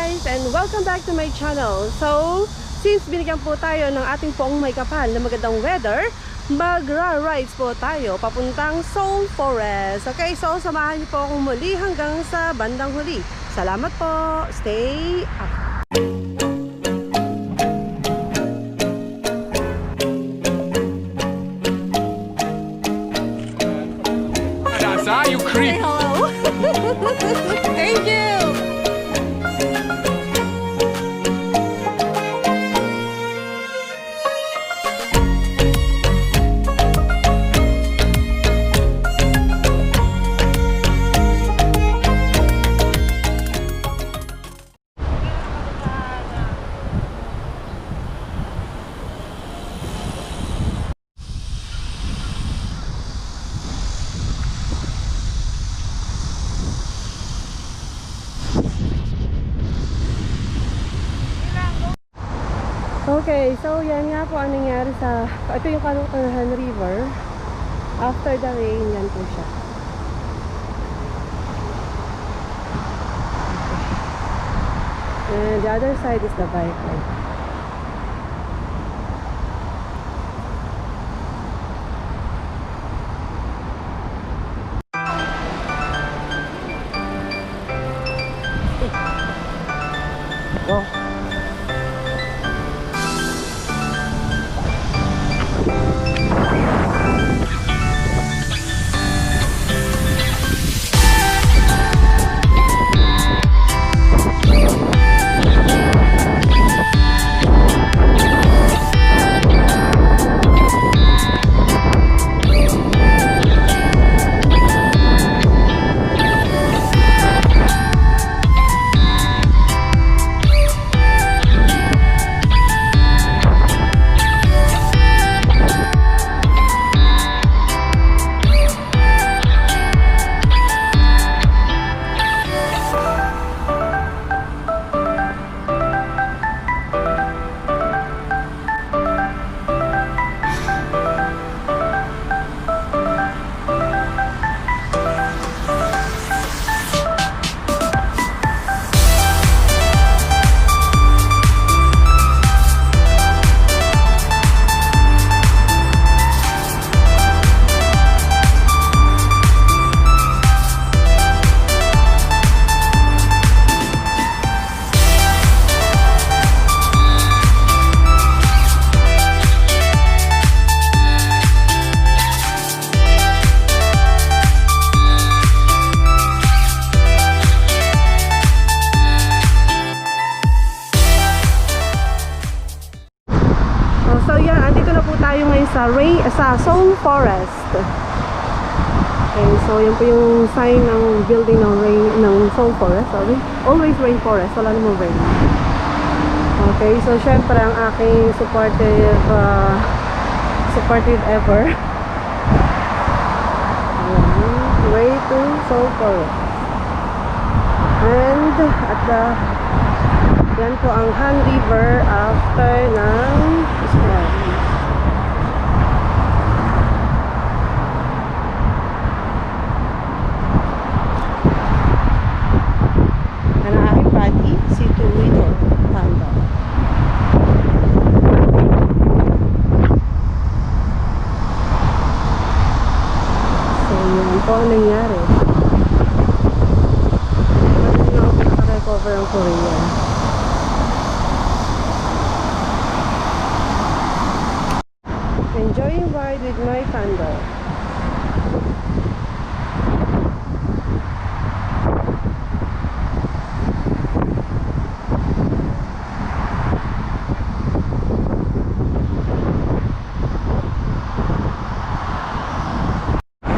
guys, and welcome back to my channel. So, since binigyan po tayo ng ating poong may kapal na magandang weather, magra-rides po tayo papuntang SEOUL Forest. Okay, so samahan niyo po akong muli hanggang sa bandang huli. Salamat po. Stay up. You creep. Say hello. Thank you. Okay, so yan nga po ang nangyari sa ito yung Kanukuhan River. After the rain, yan po siya. And the other side is the bike lane. Go. So yan, andito na po tayo ngayon sa SEOUL Forest. Okay, so yan po yung sign ng building ng SEOUL Forest. Sorry, always rainforest, wala namang rain. Okay, so syempre ang aking supportive ever. Ayan, way to SEOUL Forest. And at the yan po ang Han River after ng storm. Yan ang aking buddy, si Tuwid or Panda. So yan po ang nangyari. Hindi na ako nakarecover ang Korea. Enjoying ride with my panda.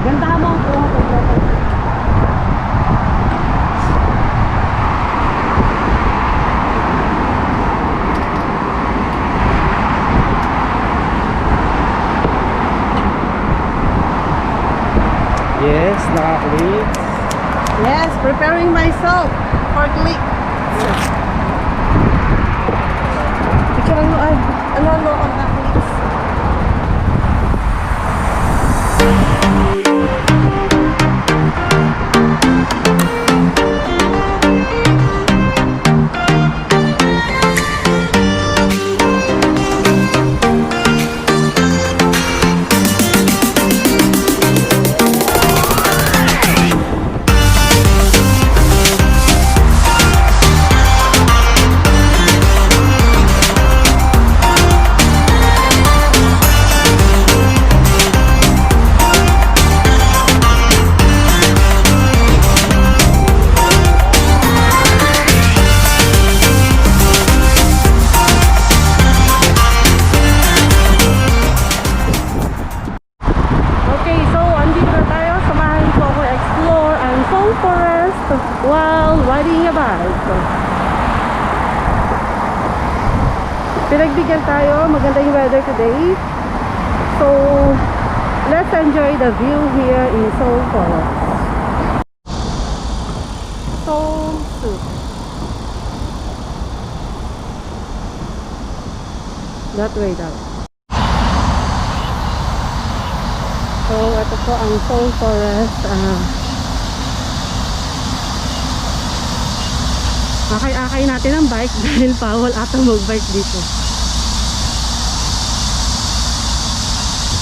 Ganda mo ang kuha ko. Yes, nakaklit. Yes, preparing myself for click. Picture ano on that click. while riding a bike. Pinagbigyan tayo, maganda yung weather today. So, let's enjoy the view here in Seoul Forest. Seoul Soup. That way daw. So, ito po ang Seoul Forest. Akay-akay natin ang bike dahil bawal ata mag-bike dito.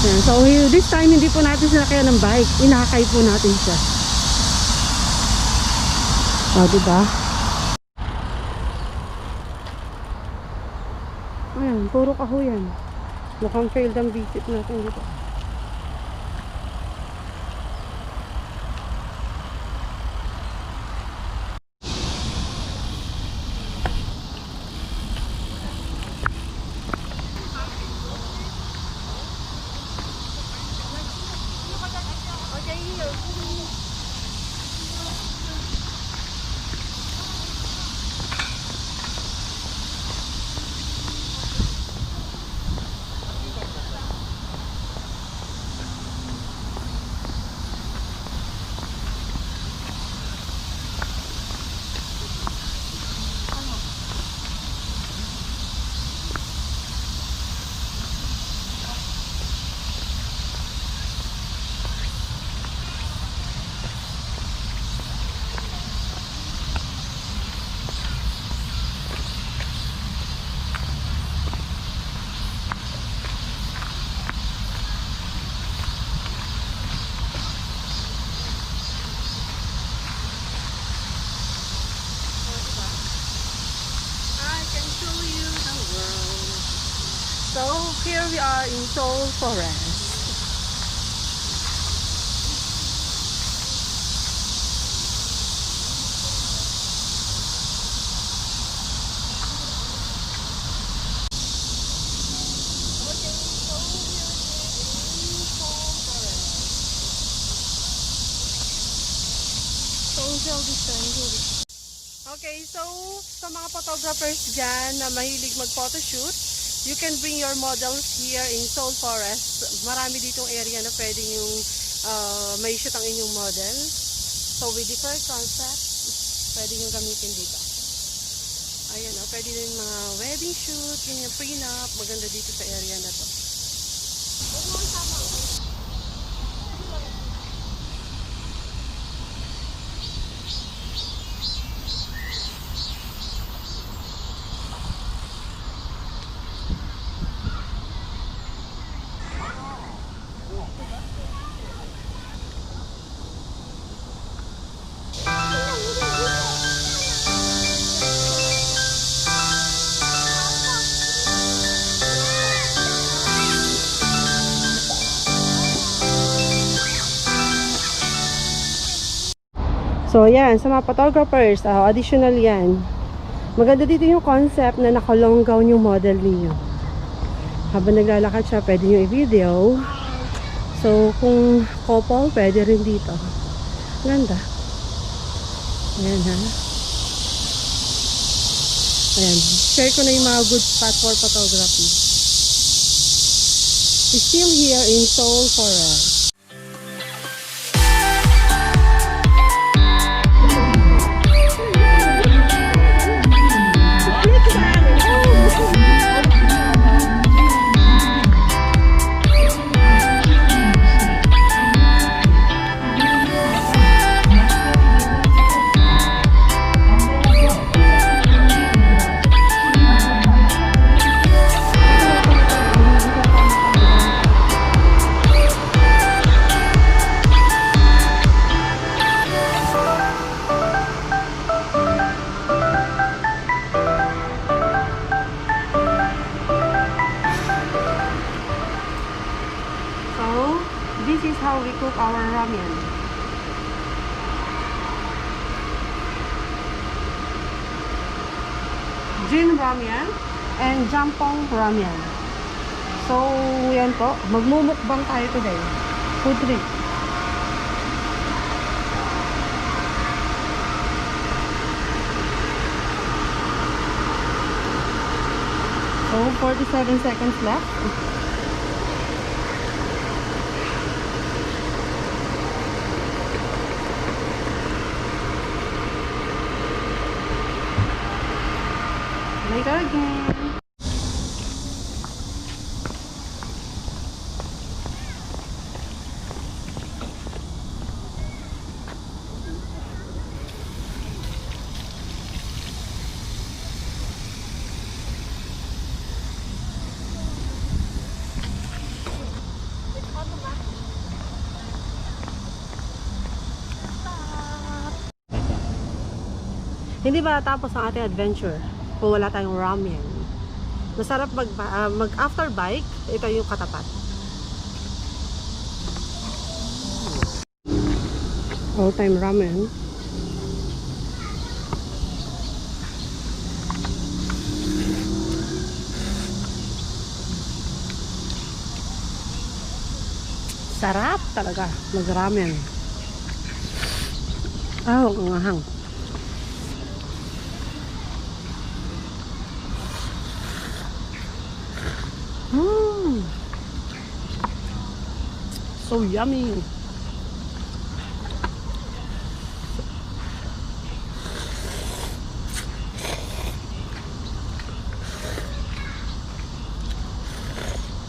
Yan. So, this time hindi po natin sinakyan ng bike. Inakay po natin siya. O, diba? Ayan, puro kahoyan. Mukhang failed ang visit natin dito. So, here we are in Seoul Forest. Okay, so sa mga photographers dyan na mahilig mag-photoshoot, you can bring your models here in Seoul Forest. Marami ditong area na pwedeng yung may shoot ang inyong model. So with different concepts, pwede yung gamitin dito. Ayan, pwede din mga wedding shoot, ganyan, prenup, maganda dito sa area na to. So, yan. Sa mga photographers, additional yan. Maganda dito yung concept na nakalong gown yung model niyo. Habang naglalakad siya, pwede nyo i-video. So, kung couple, pwede rin dito. Ganda. Ayan, ha. Ayan. Share ko na yung mga good spot for photography. It's still here in Seoul Forest. This is how we cook our ramen. Jin ramen and jampong ramen. So, yan po. Magmumukbang tayo today. Food trip. have 47 seconds left. Later again. Hindi ba tapos ang ating adventure kung wala tayong ramen? Masarap mag after bike, ito yung katapat. All time ramen. Sarap talaga mag ramen. Ah, ang ahang. So yummy.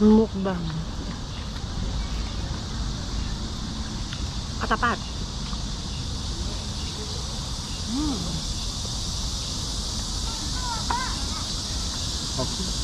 Mukbang. Katapat. Okay.